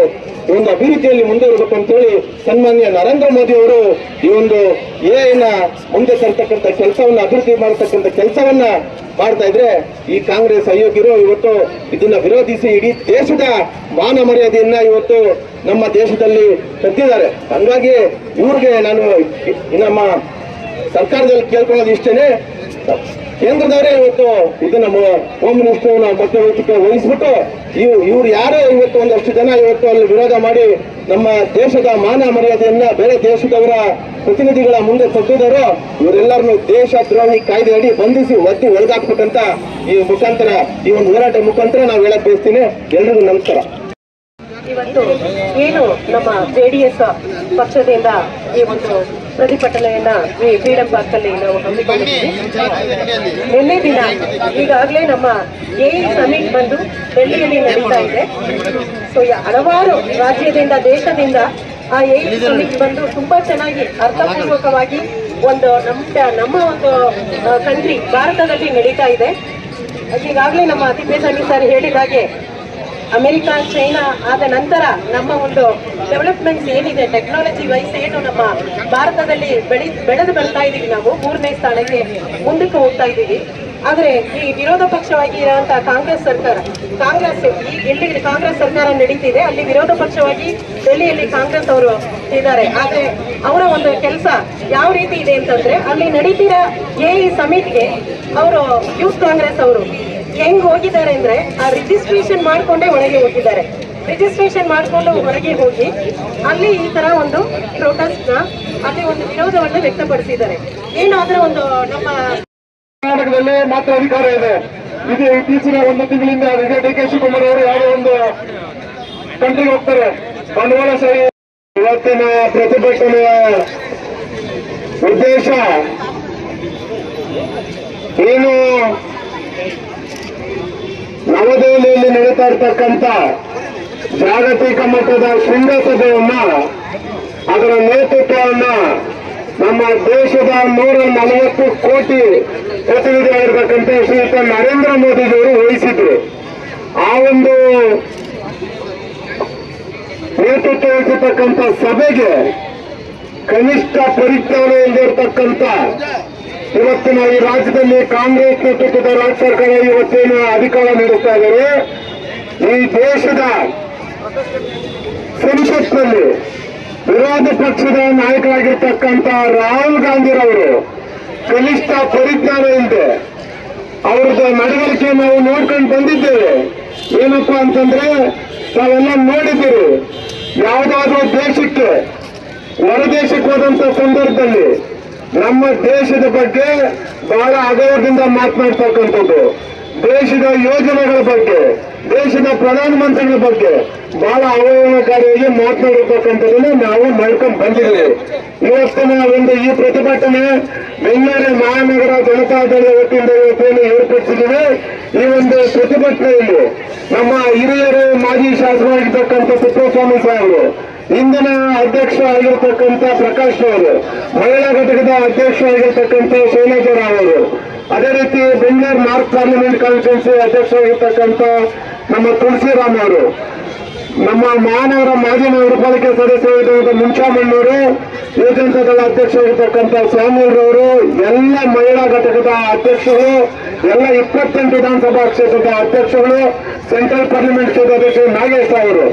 ಈ ಒಂದು ಅಭಿವೃದ್ಧಿಯಲ್ಲಿ ಮುಂದುವರಿಬೇಕು ಅಂತೇಳಿ ಸನ್ಮಾನ್ಯ ನರೇಂದ್ರ ಮೋದಿ ಅವರು ಈ ಒಂದು ಏನ ಮುಂದೆ ತರ್ತಕ್ಕಂಥ ಕೆಲಸವನ್ನ ಅಭಿವೃದ್ಧಿ ಮಾಡತಕ್ಕಂಥ ಕೆಲಸವನ್ನ ಮಾಡ್ತಾ ಇದ್ರೆ ಈ ಕಾಂಗ್ರೆಸ್ ಅಯೋಗ್ಯರು ಇವತ್ತು ಇದನ್ನ ವಿರೋಧಿಸಿ ಇಡೀ ದೇಶದ ಮಾನ ಮರ್ಯಾದೆಯನ್ನ ಇವತ್ತು ನಮ್ಮ ದೇಶದಲ್ಲಿ ತೆಗೆದಿದ್ದಾರೆ. ಹಂಗಾಗಿ ಇವ್ರಿಗೆ ನಾನು ನಮ್ಮ ಸರ್ಕಾರದಲ್ಲಿ ಕೇಳ್ಕೊಳ್ಳೋದು ಇಷ್ಟೇನೆ, ಕೇಂದ್ರದವರೇ ಇವತ್ತು ಇದನ್ನ ಹೋಮ್ ಮಿನಿಸ್ಟರ್ ಮಧ್ಯವರ್ತಿಕೆ ವಹಿಸ್ಬಿಟ್ಟು ಇವ್ರು ಯಾರೋ ಇವತ್ತು ಒಂದಷ್ಟು ಜನ ಇವತ್ತು ಅಲ್ಲಿ ವಿರೋಧ ಮಾಡಿ ನಮ್ಮ ದೇಶದ ಮಾನ ಮರ್ಯಾದೆಯನ್ನ ಬೇರೆ ದೇಶದವರ ಪ್ರತಿನಿಧಿಗಳ ಮುಂದೆ ತೆಗೆದಿದ್ದಾರೋ ಇವರೆಲ್ಲರನ್ನು ದೇಶದ್ರೋಹಿ ಕಾಯ್ದೆ ಅಡಿ ಬಂಧಿಸಿ ಒತ್ತಿ ಒಳಗಾಕ್ಬೇಕಂತ ಈ ಮುಖಾಂತರ ಈ ಒಂದು ಹೋರಾಟ ಮುಖಾಂತರ ನಾವು ಹೇಳಕ್ ಬಯಸ್ತೀನಿ. ಎಲ್ರಿಗೂ ನಮಸ್ಕಾರ. ಇವತ್ತು ಏನು ನಮ್ಮ JDS ಪಕ್ಷದಿಂದ ಈ ಒಂದು ಪ್ರತಿಭಟನೆಯನ್ನ ಈ ಫ್ರೀಡಂ ಪಾರ್ಕ್ ಅಲ್ಲಿ ನಾವು ಹಮ್ಮಿಕೊಂಡಿದ್ದೀವಿ. ನಿನ್ನೆ ದಿನ ಈಗಾಗಲೇ ನಮ್ಮ AI ಸಮಿಟ್ ಬಂದು ಡೆಲ್ಲಿಯಲ್ಲಿ ನಡೀತಾ ಇದೆ. ಸೊ ಹಲವಾರು ರಾಜ್ಯದಿಂದ ದೇಶದಿಂದ ಆ AI ಸಮಿಟ್ ಬಂದು ತುಂಬಾ ಚೆನ್ನಾಗಿ ಅರ್ಥಪೂರ್ವಕವಾಗಿ ಒಂದು ನಮ್ಮ ಒಂದು ಕಂಟ್ರಿ ಭಾರತದಲ್ಲಿ ನಡೀತಾ ಇದೆ. ಈಗಾಗಲೇ ನಮ್ಮ ತಿಪ್ಪೇಸ್ವಾಮಿ ಸರ್ ಹೇಳಿದ ಹಾಗೆ ಅಮೆರಿಕ, ಚೈನಾ ಆದ ನಂತರ ನಮ್ಮ ಒಂದು ಡೆವಲಪ್ಮೆಂಟ್ಸ್ ಏನಿದೆ ಟೆಕ್ನಾಲಜಿ ವೈಸ್ ಏನು ನಮ್ಮ ಭಾರತದಲ್ಲಿ ಬೆಳೆದು ಬರ್ತಾ ಇದೀವಿ. ನಾವು 3ನೇ ಸ್ಥಾನಕ್ಕೆ ಮುಂದಕ್ಕೆ ಹೋಗ್ತಾ ಇದ್ದೀವಿ. ಆದರೆ ಈ ವಿರೋಧ ಪಕ್ಷವಾಗಿ ಇರುವಂತಹ ಕಾಂಗ್ರೆಸ್ ಎಲ್ಲಿ ಕಾಂಗ್ರೆಸ್ ಸರ್ಕಾರ ನಡೀತಿದೆ ಅಲ್ಲಿ ವಿರೋಧ ಪಕ್ಷವಾಗಿ ಡೆಲ್ಲಿಯಲ್ಲಿ ಕಾಂಗ್ರೆಸ್ ಅವರು ಇದ್ದಾರೆ. ಆದ್ರೆ ಅವರ ಒಂದು ಕೆಲಸ ಯಾವ ರೀತಿ ಇದೆ ಅಂತಂದ್ರೆ ಅಲ್ಲಿ ನಡೀತಿರೋ AI ಸಮಿಟ್ಗೆ ಅವರು ಯೂತ್ ಕಾಂಗ್ರೆಸ್ ಅವರು ಹೆಂಗ್ ಹೋಗಿದ್ದಾರೆ ಅಂದ್ರೆ ಆ ರಿಜಿಸ್ಟ್ರೇಷನ್ ಮಾಡ್ಕೊಂಡೇ ಒಳಗೆ ಹೋಗಿದ್ದಾರೆ. ರಿಜಿಸ್ಟ್ರೇಷನ್ ಮಾಡ್ಕೊಂಡು ಹೊರಗೆ ಹೋಗಿ ಅಲ್ಲಿ ಈ ತರ ಒಂದು ಪ್ರೊಟೆಸ್ಟ್ ನ ಅಲ್ಲಿ ಒಂದು ವಿರೋಧವನ್ನು ವ್ಯಕ್ತಪಡಿಸಿದ್ದಾರೆ. ಏನಾದ್ರೂ ಒಂದು ನಮ್ಮ ಕರ್ನಾಟಕದಲ್ಲಿ ಮಾತ್ರ ಅಧಿಕಾರ ಇದೆ. ಇದು ಇತ್ತೀಚಿನ 1 ತಿಂಗಳಿಂದ DK ಶಿವಕುಮಾರ್ ಅವರು ಯಾವುದೋ ಒಂದು ಕಂಟ್ರಿಗೆ ಹೋಗ್ತಾರೆ, ಬಂಡವಾಳಶಾಹಿ. ಇವತ್ತಿನ ಪ್ರತಿಭಟನೆಯ ಉದ್ದೇಶ ಏನು, ನವದೆಹಲಿಯಲ್ಲಿ ನಡೀತಾ ಇರ್ತಕ್ಕಂಥ ಜಾಗತಿಕ ಮಟ್ಟದ ಶೃಂಗಸಭೆಯನ್ನ ಅದರ ನೇತೃತ್ವವನ್ನ ನಮ್ಮ ದೇಶದ 140 ಕೋಟಿ ಪ್ರತಿನಿಧಿಯಾಗಿರ್ತಕ್ಕಂಥ ಶ್ರೀಯುತ ನರೇಂದ್ರ ಮೋದಿಜಿಯವರು ವಹಿಸಿದ್ರು. ಆ ಒಂದು ನೇತೃತ್ವ ವಹಿಸತಕ್ಕಂಥ ಸಭೆಗೆ ಕನಿಷ್ಠ ಪರಿಜ್ಞಾನ ಇಲ್ಲದಿರ್ತಕ್ಕಂಥ ಇವತ್ತಿನ ಈ ರಾಜ್ಯದಲ್ಲಿ ಕಾಂಗ್ರೆಸ್ ನೇತೃತ್ವದ ರಾಜ್ಯ ಸರ್ಕಾರ ಇವತ್ತೇನು ಅಧಿಕಾರ ನೀಡುತ್ತಾ ಇದ್ದಾರೆ, ಈ ದೇಶದ ಸಂಸತ್ನಲ್ಲಿ ವಿರೋಧ ಪಕ್ಷದ ನಾಯಕರಾಗಿರ್ತಕ್ಕಂಥ ರಾಹುಲ್ ಗಾಂಧಿರವರು ಕನಿಷ್ಠ ಪರಿಜ್ಞಾನ ಇಲ್ಲದೆ ಅವ್ರದ್ದು ನಡವಳಿಕೆ ನಾವು ನೋಡ್ಕೊಂಡು ಬಂದಿದ್ದೇವೆ. ಏನಪ್ಪಾ ಅಂತಂದ್ರೆ ತಾವೆಲ್ಲ ನೋಡಿದ್ದೀರಿ, ಯಾವುದಾದ್ರೂ ದೇಶಕ್ಕೆ ಹೊರದೇಶಕ್ಕೆ ಹೋದಂತ ಸಂದರ್ಭದಲ್ಲಿ ನಮ್ಮ ದೇಶದ ಬಗ್ಗೆ ಬಹಳ ಅಗೌರವದಿಂದ ಮಾತನಾಡ್ತಕ್ಕಂಥದ್ದು, ದೇಶದ ಯೋಜನೆಗಳ ಬಗ್ಗೆ, ದೇಶದ ಪ್ರಧಾನಮಂತ್ರಿಗಳ ಬಗ್ಗೆ ಬಹಳ ಅವಹೇಳನಕಾರಿಯಾಗಿ ಮಾತನಾಡಿರ್ತಕ್ಕಂಥದ್ದನ್ನು ನಾವು ನೋಡ್ಕೊಂಡು ಬಂದಿದ್ದೇವೆ. ಇವತ್ತಿನ ಒಂದು ಈ ಪ್ರತಿಭಟನೆ ಬೆಂಗಳೂರು ಮಹಾನಗರ ಜನತಾದಳ ವತಿಯಿಂದ ಇವತ್ತೇನು ಏರ್ಪಡಿಸಿದ್ದೇವೆ. ಈ ಒಂದು ಪ್ರತಿಭಟನೆಯಲ್ಲಿ ನಮ್ಮ ಹಿರಿಯರು ಮಾಜಿ ಶಾಸಕರಾಗಿರ್ತಕ್ಕಂಥ ತಿಪ್ಪೇಸ್ವಾಮಿ ಸಾಹೇಬರು, ಇಂದಿನ ಅಧ್ಯಕ್ಷ ಆಗಿರ್ತಕ್ಕಂಥ ಪ್ರಕಾಶ್ ಅವರು, ಮಹಿಳಾ ಘಟಕದ ಅಧ್ಯಕ್ಷ ಆಗಿರ್ತಕ್ಕಂಥ ಶೈಲಜಾ ರಾವ್ ಅವರು, ಅದೇ ರೀತಿ ಬೆಂಗಳೂರು ನಾರ್ತ್ ಪಾರ್ಲಿಮೆಂಟ್ ಕಾನ್ಸ್ಟಿಟ್ಯೂನ್ಸಿ ಅಧ್ಯಕ್ಷ ಆಗಿರ್ತಕ್ಕಂಥ ನಮ್ಮ ತುಳಸಿರಾಮ್ ಅವರು, ನಮ್ಮ ಮಹಾನಗರ ಮಾಜಿ ನಗರ ಪಾಲಿಕೆ ಸದಸ್ಯರಾಗಿರ್ತಕ್ಕಂಥ ಮುಂಚಾಮಣ್ಣವರು, ಯುವಜನತಾ ದಳ ಅಧ್ಯಕ್ಷ ಆಗಿರ್ತಕ್ಕಂಥ ಸ್ವಾಮಿಯವರು, ಎಲ್ಲ ಮಹಿಳಾ ಘಟಕದ ಅಧ್ಯಕ್ಷರು, ಎಲ್ಲ 28 ವಿಧಾನಸಭಾ ಕ್ಷೇತ್ರದ ಅಧ್ಯಕ್ಷಗಳು, ಸೆಂಟ್ರಲ್ ಪಾರ್ಲಿಮೆಂಟ್ ಕ್ಷೇತ್ರದ ಅಧ್ಯಕ್ಷ ನಾಗೇಶ್ ಅವರು,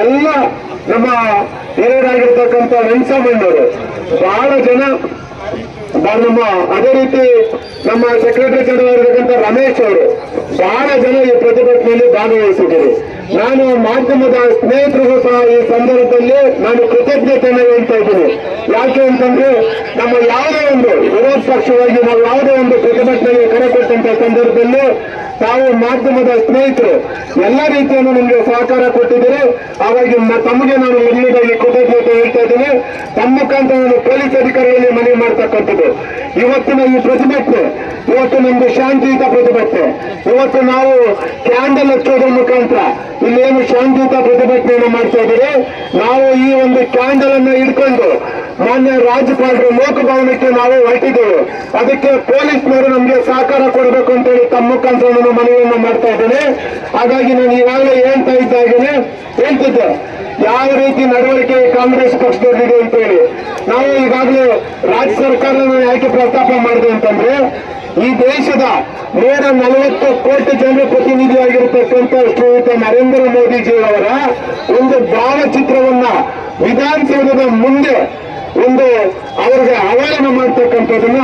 ಎಲ್ಲ ನಮ್ಮ ಹಿರಿಯರಾಗಿರ್ತಕ್ಕಂಥ ವೆಂಕಟಮ್ಮಣ್ಣವರು, ಬಹಳ ಜನ ನಮ್ಮ ಅದೇ ರೀತಿ ನಮ್ಮ ಸೆಕ್ರೆಟರಿ ಜನರಲ್ ಆಗಿರ್ತಕ್ಕಂಥ ರಮೇಶ್ ಅವರು, ಬಹಳ ಜನ ಈ ಪ್ರತಿಭಟನೆಯಲ್ಲಿ ಭಾಗವಹಿಸಿದ್ದಾರೆ. ನಾನು ಮಾಧ್ಯಮದ ಸ್ನೇಹಿತರಿಗೂ ಸಹ ಈ ಸಂದರ್ಭದಲ್ಲಿ ನಾನು ಕೃತಜ್ಞತೆಯನ್ನು ಹೇಳ್ತಾ ಇದ್ದೀನಿ. ಯಾಕೆ ಅಂತಂದ್ರೆ ನಮ್ಮ ಯಾವುದೇ ಒಂದು ವಿರೋಧ ಪಕ್ಷವಾಗಿ ನಾವು ಯಾವುದೇ ಒಂದು ಪ್ರತಿಭಟನೆಗೆ ಕರೆ ಕೊಟ್ಟಂತ ಸಂದರ್ಭದಲ್ಲಿ ತಾವು ಮಾಧ್ಯಮದ ಸ್ನೇಹಿತರು ಎಲ್ಲ ರೀತಿಯನ್ನು ನಮಗೆ ಸಹಕಾರ ಕೊಟ್ಟಿದ್ದೀರಿ. ಹಾಗಾಗಿ ತಮಗೆ ನಾನು ಮೊದಲನೇದಾಗಿ ಕೃತಜ್ಞತೆ ಹೇಳ್ತಾ ಇದ್ದೀನಿ. ತಮ್ಮ ಮುಖಾಂತರ ನಾನು ಪೊಲೀಸ್ ಅಧಿಕಾರಿಗಳಲ್ಲಿ ಮನವಿ ಮಾಡ್ತಕ್ಕಂಥದ್ದು, ಇವತ್ತಿನ ಈ ಪ್ರತಿಭಟನೆ ಇವತ್ತು ನಮ್ದು ಶಾಂತಿಯುತ ಪ್ರತಿಭಟನೆ. ಇವತ್ತು ನಾವು ಕ್ಯಾಂಡಲ್ ಹಚ್ಚೋದ್ರ ಮುಖಾಂತರ ಇಲ್ಲೇನು ಶಾಂತಿಯುತ ಪ್ರತಿಭಟನೆಯನ್ನು ಮಾಡ್ತಾ ಇದ್ದೀರಿ. ನಾವು ಈ ಒಂದು ಕ್ಯಾಂಡಲ್ ಅನ್ನ ಹಿಡ್ಕೊಂಡು ಮಾನ್ಯ ರಾಜ್ಯಪಾಲರು ಲೋಕಭವನಕ್ಕೆ ನಾವು ಹೊರಟಿದ್ದೇವೆ. ಅದಕ್ಕೆ ಪೊಲೀಸ್ನವರು ನಮಗೆ ಸಹಕಾರ ಕೊಡಬೇಕು ಅಂತ ಹೇಳಿ ತಮ್ಮ ಮುಖಾಂತರ ನಾನು ಮನವಿಯನ್ನು ಮಾಡ್ತಾ ಇದ್ದೇನೆ. ಹಾಗಾಗಿ ನಾನು ಈಗಾಗಲೇ ಹೇಳ್ತಿದ್ದೆ ಯಾವ ರೀತಿ ನಡವಳಿಕೆ ಕಾಂಗ್ರೆಸ್ ಪಕ್ಷದಲ್ಲಿದೆ ಅಂತ ಹೇಳಿ. ನಾವು ಈಗಾಗಲೇ ರಾಜ್ಯ ಸರ್ಕಾರದ ಯಾಕೆ ಪ್ರಸ್ತಾಪ ಮಾಡಿದೆ ಅಂತಂದ್ರೆ, ಈ ದೇಶದ 140 ಕೋಟಿ ಜನರ ಪ್ರತಿನಿಧಿಯಾಗಿರ್ತಕ್ಕಂಥ ಶ್ರೀಯುತ ನರೇಂದ್ರ ಮೋದಿಜಿಯವರ ಒಂದು ಭಾವಚಿತ್ರವನ್ನ ವಿಧಾನಸೌಧದ ಮುಂದೆ ಒಂದು ಅವರಿಗೆ ಅವಹೇಳನ ಮಾಡ್ತಕ್ಕಂಥದನ್ನ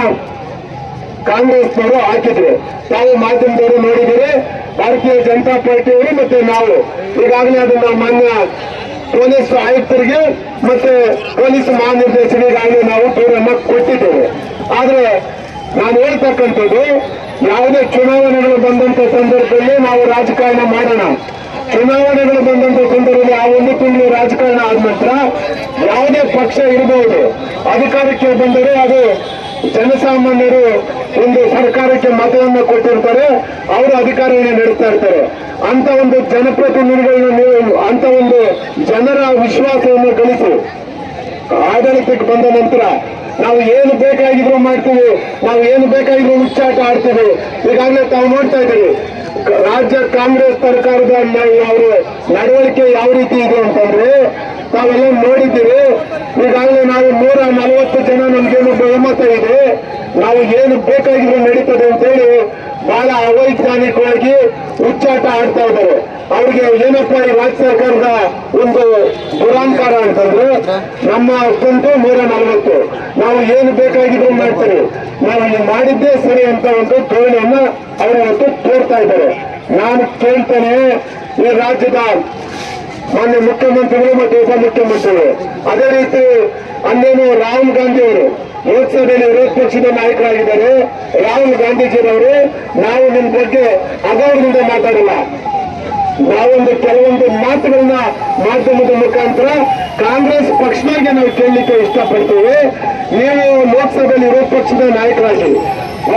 ಕಾಂಗ್ರೆಸ್ನವರು ಹಾಕಿದ್ರು. ತಾವು ಮಾಧ್ಯಮದವರು ನೋಡಿದರೆ ಭಾರತೀಯ ಜನತಾ ಪಾರ್ಟಿಯವರು ಮತ್ತೆ ನಾವು ಈಗಾಗಲೇ ಅದನ್ನ ಮಾನ್ಯ ಪೊಲೀಸ್ ಆಯುಕ್ತರಿಗೆ ಮತ್ತೆ ಪೊಲೀಸ್ ಮಹಾನಿರ್ದೇಶಕರಿಗಾಗಲೇ ನಾವು ದೂರನ್ನ ಕೊಟ್ಟಿದ್ದೇವೆ. ಆದ್ರೆ ನಾನು ಹೇಳ್ತಕ್ಕಂಥದ್ದು, ಯಾವುದೇ ಚುನಾವಣೆಗಳು ಬಂದಂತ ಸಂದರ್ಭದಲ್ಲಿ ನಾವು ರಾಜಕಾರಣ ಮಾಡೋಣ. ಚುನಾವಣೆಗಳು ಬಂದಂತ ಸಂದರ್ಭದಲ್ಲಿ ಆ 1 ತಿಂಗಳು ರಾಜಕಾರಣ ಆದ ನಂತರ ಯಾವುದೇ ಪಕ್ಷ ಇರಬಹುದು, ಅಧಿಕಾರಕ್ಕೆ ಬಂದರೆ ಅದು ಜನಸಾಮಾನ್ಯರು ಒಂದು ಸರ್ಕಾರಕ್ಕೆ ಮತವನ್ನು ಕೊಟ್ಟಿರ್ತಾರೆ, ಅವರು ಅಧಿಕಾರವನ್ನು ನಡೆಸ್ತಾ ಇರ್ತಾರೆ. ಅಂತ ಒಂದು ಜನಪ್ರತಿನಿಧಿಗಳನ್ನ ನೀವು ಅಂತ ಒಂದು ಜನರ ವಿಶ್ವಾಸವನ್ನು ಗಳಿಸಿ ಆಡಳಿತಕ್ಕೆ ಬಂದ ನಂತರ ನಾವು ಏನು ಬೇಕಾಗಿದ್ರು ಮಾಡ್ತೀವಿ, ನಾವು ಏನು ಬೇಕಾಗಿದ್ರು ಹುಚ್ಚಾಟ ಆಡ್ತೀವಿ. ಈಗಾಗಲೇ ತಾವು ನೋಡ್ತಾ ಇದ್ದೀವಿ ರಾಜ್ಯ ಕಾಂಗ್ರೆಸ್ ಸರ್ಕಾರದ ಅವರು ನಡವಳಿಕೆ ಯಾವ ರೀತಿ ಇದೆ ಅಂತಂದ್ರೆ ತಾವೆಲ್ಲ ನೋಡಿದ್ದೀರಿ. ಈಗಾಗಲೇ ನಾವು 140 ಜನ ನಮ್ಗೇನು ಬಹುಮತ ಇದೆ, ನಾವು ಏನು ಬೇಕಾಗಿದ್ರು ನಡೀತದೆ ಅಂತೇಳಿ ಬಹಳ ಅವೈಜ್ಞಾನಿಕವಾಗಿ ಹುಚ್ಚಾಟ ಆಡ್ತಾ ಇದ್ದಾರೆ. ಅವ್ರಿಗೆ ಏನಪ್ಪ ಈ ರಾಜ್ಯ ಸರ್ಕಾರದ ಒಂದು ದುರಾಂಕಾರ ಅಂತಂದ್ರೆ, ನಮ್ಮ ಅಷ್ಟಂತೂ 140, ನಾವು ಏನು ಬೇಕಾಗಿದ್ರು ಮಾಡ್ತೀವಿ, ನಾವು ಇಲ್ಲಿ ಮಾಡಿದ್ದೇ ಸರಿ ಅಂತ ಒಂದು ಧೋರಣೆಯನ್ನ ಅವರು ಇವತ್ತು ತೋರ್ತಾ ಇದ್ದಾರೆ. ನಾನು ಕೇಳ್ತೇನೆ, ಈ ರಾಜ್ಯದ ಮಾನ್ಯ ಮುಖ್ಯಮಂತ್ರಿಗಳು ಮತ್ತು ಉಪಮುಖ್ಯಮಂತ್ರಿಗಳು, ಅದೇ ರೀತಿ ಅಲ್ಲೇನು ರಾಹುಲ್ ಗಾಂಧಿ ಅವರು ಲೋಕಸಭೆಯಲ್ಲಿ ವಿರೋಧ ಪಕ್ಷದ ನಾಯಕರಾಗಿದ್ದಾರೆ. ರಾಹುಲ್ ಗಾಂಧೀಜಿರವರು, ನಾವು ನಿಮ್ಮ ಬಗ್ಗೆ ಅಗೌರವದಿಂದ ಮಾತಾಡಲ್ಲ, ನಾವೊಂದು ಕೆಲವೊಂದು ಮಾತುಗಳನ್ನ ಮಾಧ್ಯಮದ ಮುಖಾಂತರ ಕಾಂಗ್ರೆಸ್ ಪಕ್ಷದಾಗೆ ನಾವು ಕೇಳಲಿಕ್ಕೆ ಇಷ್ಟಪಡ್ತೀವಿ. ನೀವು ಲೋಕಸಭೆಯಲ್ಲಿ ವಿರೋಧ ಪಕ್ಷದ ನಾಯಕರಾಗಿ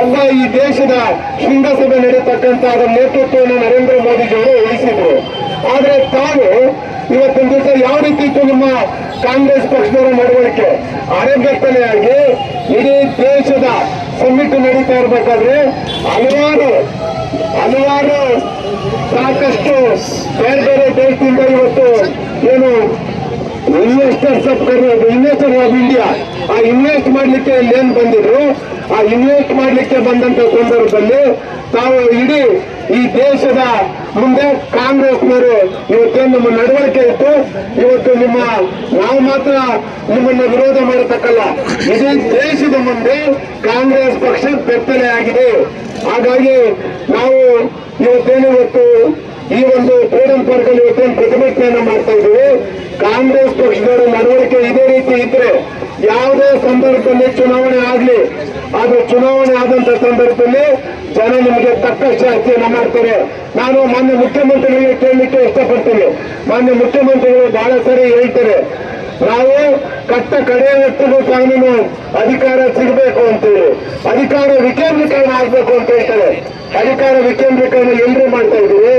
ಒಬ್ಬ ಈ ದೇಶದ ಶೃಂಗಸಭೆ ನಡೆಯತಕ್ಕಂಥ ಅದರ ನೇತೃತ್ವವನ್ನು ನರೇಂದ್ರ ಮೋದಿಜಿಯವರು ವಹಿಸಿದ್ರು. ಆದ್ರೆ ತಾವು ಇವತ್ತಿನ ದಿವಸ ಯಾವ ರೀತಿ ಇತ್ತು ನಿಮ್ಮ ಕಾಂಗ್ರೆಸ್ ಪಕ್ಷದವರ ನಡವಳಿಕೆ, ಅರೆಬೆತ್ತಲೆಯಾಗಿ ಇಡೀ ದೇಶದ ಸಮಿತಿ ನಡೀತಾ ಇರಬೇಕಾದ್ರೆ ಹಲವಾರು ಸಾಕಷ್ಟು ಬೇರೆ ಬೇರೆ ದೇಶದಿಂದ ಇವತ್ತು ಏನು ಇನ್ವೆಸ್ಟರ್ಸ್ ಆಫ್ ಇಂಡಿಯಾ ಆ ಇನ್ವೆಸ್ಟ್ ಮಾಡ್ಲಿಕ್ಕೆ ಇಲ್ಲೇನು ಬಂದಿದ್ರು, ಆ ಇನ್ವೆಸ್ಟ್ ಮಾಡ್ಲಿಕ್ಕೆ ಬಂದಂತ ಸಂದರ್ಭದಲ್ಲಿ ತಾವು ಇಡೀ ಈ ದೇಶದ ಮುಂದೆ ಕಾಂಗ್ರೆಸ್ನವರು ಇವತ್ತೇನು ನಮ್ಮ ನಡವಳಿಕೆ ಇತ್ತು, ಇವತ್ತು ನಾವು ಮಾತ್ರ ನಿಮ್ಮನ್ನ ವಿರೋಧ ಮಾಡತಕ್ಕಲ್ಲ, ಇಡೀ ದೇಶದ ಮುಂದೆ ಕಾಂಗ್ರೆಸ್ ಪಕ್ಷ ಬೆತ್ತಲೆ ಆಗಿದೆ. ಹಾಗಾಗಿ ನಾವು ಇವತ್ತು ಈ ಒಂದು ಫ್ರೀಡಂ ಪಾರ್ಕ್ ಅಲ್ಲಿ ಇವತ್ತೇನು ಪ್ರತಿಭಟನೆಯನ್ನು ಮಾಡ್ತಾ ಇದ್ದೀವಿ. ಕಾಂಗ್ರೆಸ್ ಪಕ್ಷದವರ ನಡವಳಿಕೆ ಇದೇ ರೀತಿ ಇದ್ರೆ ಯಾವುದೇ ಸಂದರ್ಭದಲ್ಲಿ ಚುನಾವಣೆ ಆಗ್ಲಿ, ಅದು ಚುನಾವಣೆ ಆದಂತ ಸಂದರ್ಭದಲ್ಲಿ ಜನ ನಿಮಗೆ ತಕ್ಕ ಶಾಸ್ತಿಯನ್ನ ಮಾಡ್ತಾರೆ. ನಾನು ಮಾನ್ಯ ಮುಖ್ಯಮಂತ್ರಿಗಳಿಗೆ ಕೇಳಲಿಕ್ಕೆ ಇಷ್ಟಪಡ್ತೀನಿ. ಮಾನ್ಯ ಮುಖ್ಯಮಂತ್ರಿಗಳು ಬಹಳ ಸರಿ ಹೇಳ್ತಾರೆ, ನಾವು ಕಟ್ಟ ಕಡೆಯ ಹೊತ್ತಿಗೂ ಕಾನೂನು ಅಧಿಕಾರ ಸಿಗಬೇಕು ಅಂತೇಳಿ, ಅಧಿಕಾರ ವಿಕೇಂದ್ರೀಕರಣ ಆಗ್ಬೇಕು ಅಂತ ಹೇಳ್ತಾರೆ. ಅಧಿಕಾರ ವಿಕೇಂದ್ರೀಕರಣ ಎಲ್ಲರೂ ಮಾಡ್ತಾ ಇದ್ದೀವಿ,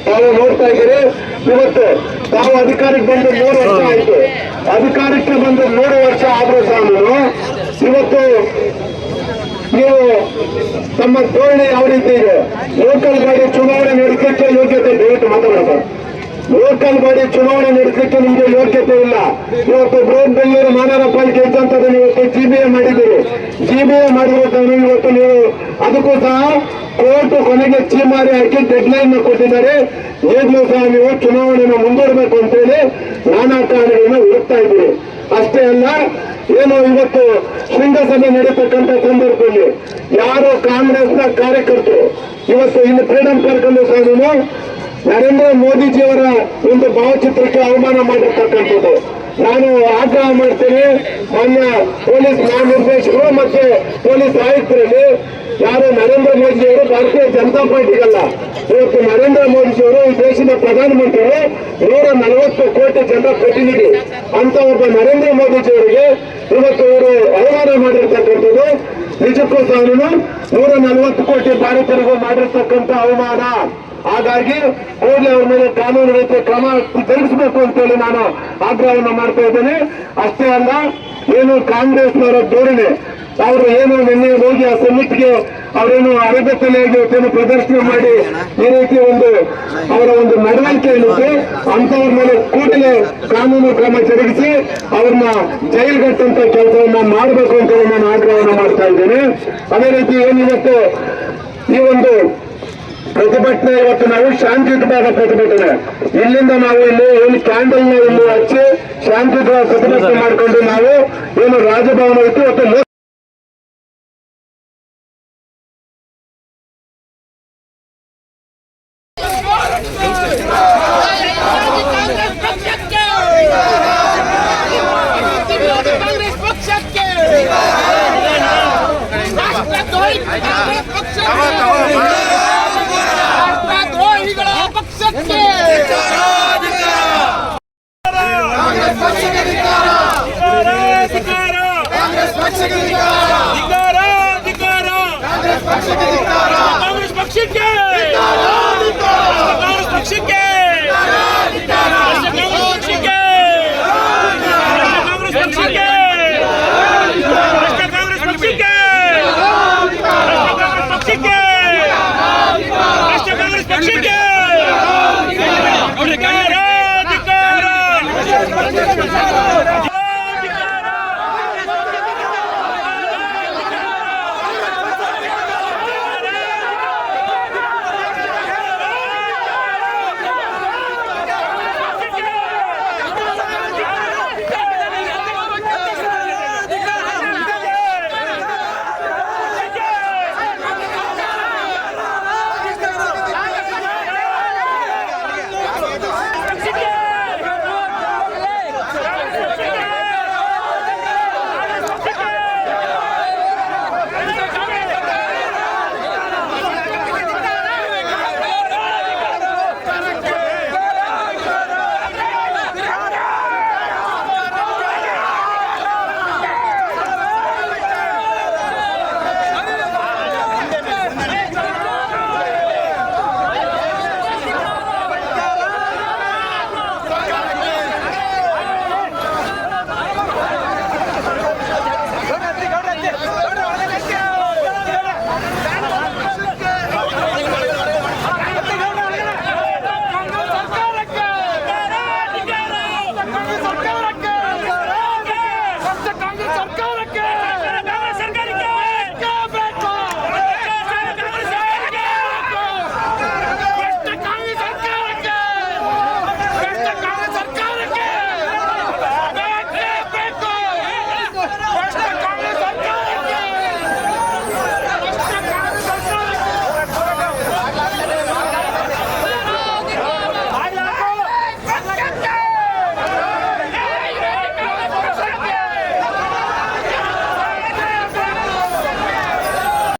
ತಾವು ನೋಡ್ತಾ ಇದ್ದೀರಿ. ಇವತ್ತು ತಾವು ಅಧಿಕಾರಕ್ಕೆ ಬಂದು 3 ವರ್ಷ ಆಯ್ತು. ಅಧಿಕಾರಕ್ಕೆ ಬಂದು 3 ವರ್ಷ ಆದ್ರೂ ಸಹ ಇವತ್ತು ನೀವು ತಮ್ಮ ಧೋರಣೆ ಯಾವ ರೀತಿ ಇದೆ? ಲೋಕಲ್ ಬಾಡಿ ಚುನಾವಣೆ ನಡೆಸಲಿಕ್ಕೆ ಯೋಗ್ಯತೆ, ದಯವಿಟ್ಟು ಮಾತಾಡೋಣ. ಲೋಕಲ್ ಬಾಡಿ ಚುನಾವಣೆ ನಡೆಸಲಿಕ್ಕೆ ನಿಮಗೆ ಯೋಗ್ಯತೆ ಇಲ್ಲ. ಇವತ್ತು ಬೃಹತ್ ಬೆಂಗಳೂರು ಮಹಾನಗರ ಪಾಲಿಕೆ ಇದ್ದಂಥದ್ದನ್ನು ಇವತ್ತು GBA ಮಾಡಿದ್ದೀರಿ. GBA ಮಾಡಿರೋದನ್ನು ಇವತ್ತು ನೀವು ಅದಕ್ಕೂ ಸಹ ಕೋರ್ಟ್ ಕೊನೆಗೆ ಚೀಮಾರಿ ಹಾಕಿ ಡೆಡ್ಲೈನ್ ಕೊಟ್ಟಿದ್ದಾರೆ. ಈಗಲೂ ಸಹ ನೀವು ಚುನಾವಣೆಯನ್ನು ಮುಂದೂಡಬೇಕು ಅಂತೇಳಿ ನಾನಾ ಕಾರಣಗಳನ್ನ ಹುಡುಕ್ತಾ ಇದ್ದೀರಿ. ಅಷ್ಟೇ ಅಲ್ಲ, ಏನು ಇವತ್ತು ಶೃಂಗಸಭೆ ನಡೀತಕ್ಕಂಥ ಸಂದರ್ಭದಲ್ಲಿ ಯಾರು ಕಾಂಗ್ರೆಸ್ನ ಕಾರ್ಯಕರ್ತರು ಇವತ್ತು ಇಲ್ಲಿ ಫ್ರೀಡಂ ಪಾರ್ಕ್ ಅಲ್ಲೂ ಸಹ ನರೇಂದ್ರ ಮೋದಿಜಿಯವರ ಒಂದು ಭಾವಚಿತ್ರಕ್ಕೆ ಅವಮಾನ ಮಾಡಿರ್ತಕ್ಕಂಥದ್ದು. ನಾನು ಆಗ್ರಹ ಮಾಡ್ತೇನೆ, ಮಾನ್ಯ ಪೊಲೀಸ್ ಮಹಾನಿರ್ದೇಶಕರು ಮತ್ತೆ ಪೊಲೀಸ್ ಆಯುಕ್ತರಲ್ಲಿ, ಯಾರು ನರೇಂದ್ರ ಮೋದಿಜಿಯವರು ಭಾರತೀಯ ಜನತಾ ಪಾರ್ಟಿಗಲ್ಲ, ಇವತ್ತು ನರೇಂದ್ರ ಮೋದಿಜಿಯವರು ಈ ದೇಶದ ಪ್ರಧಾನಮಂತ್ರಿಗಳು, 140 ಕೋಟಿ ಜನರ ಪ್ರತಿನಿಧಿ ಅಂತ ಒಬ್ಬ ನರೇಂದ್ರ ಮೋದಿಜಿಯವರಿಗೆ ಇವತ್ತು ಇವರು ಅವಮಾನ ಮಾಡಿರ್ತಕ್ಕಂಥದ್ದು ನಿಜಕ್ಕೂ ಸಹ 140 ಕೋಟಿ ಭಾರತೀಯರಿಗೂ ಮಾಡಿರ್ತಕ್ಕಂಥ ಅವಮಾನ. ಹಾಗಾಗಿ ಕೂಡಲೇ ಅವ್ರ ಮೇಲೆ ಕಾನೂನು ರೀತಿಯ ಕ್ರಮ ಜರುಗಿಸಬೇಕು ಅಂತೇಳಿ ನಾನು ಆಗ್ರಹವನ್ನು ಮಾಡ್ತಾ ಇದ್ದೇನೆ. ಅಷ್ಟೇ ಅಲ್ಲ, ಏನು ಕಾಂಗ್ರೆಸ್ನವರ ಧೋರಣೆ, ಅವರು ಏನು ನಿನ್ನೆ ಹೋಗಿ ಆ ಸಮಿತಿಗೆ ಅವರೇನು ಅರಬೆತ್ತಲೆಯಾಗಿ ಇವತ್ತೇನು ಪ್ರದರ್ಶನ ಮಾಡಿ ಈ ರೀತಿ ಅವರ ಒಂದು ನಡವಳಿಕೆ ಏನಿದೆ ಅಂತವ್ರ ಮೇಲೆ ಕೂಡಲೇ ಕಾನೂನು ಕ್ರಮ ಜರುಗಿಸಿ ಅವ್ರನ್ನ ಜೈಲ್ಗಟ್ಟಂತ ಕೆಲಸವನ್ನ ಮಾಡಬೇಕು ಅಂತೇಳಿ ನಾನು ಆಗ್ರಹವನ್ನು ಮಾಡ್ತಾ ಇದ್ದೇನೆ. ಅದೇ ರೀತಿ ಏನಿವತ್ತು ಈ ಒಂದು ಪ್ರತಿಭಟನೆ, ಇವತ್ತು ನಾವು ಶಾಂತಿಯುತವಾದ ಪ್ರತಿಭಟನೆ, ಇಲ್ಲಿಂದ ನಾವು ಇಲ್ಲಿ ಏನು ಕ್ಯಾಂಡಲ್ ನ ಇಲ್ಲಿ ಹಚ್ಚಿ ಶಾಂತಿಯುತವಾದ ಪ್ರತಿಭಟನೆ ಮಾಡಿಕೊಂಡು ನಾವು ಏನು ರಾಜಭವನ ಇತ್ತು ಇವತ್ತು ಕಾಂಗ್ರೆಸ್ ಪಕ್ಷಕ್ಕೆ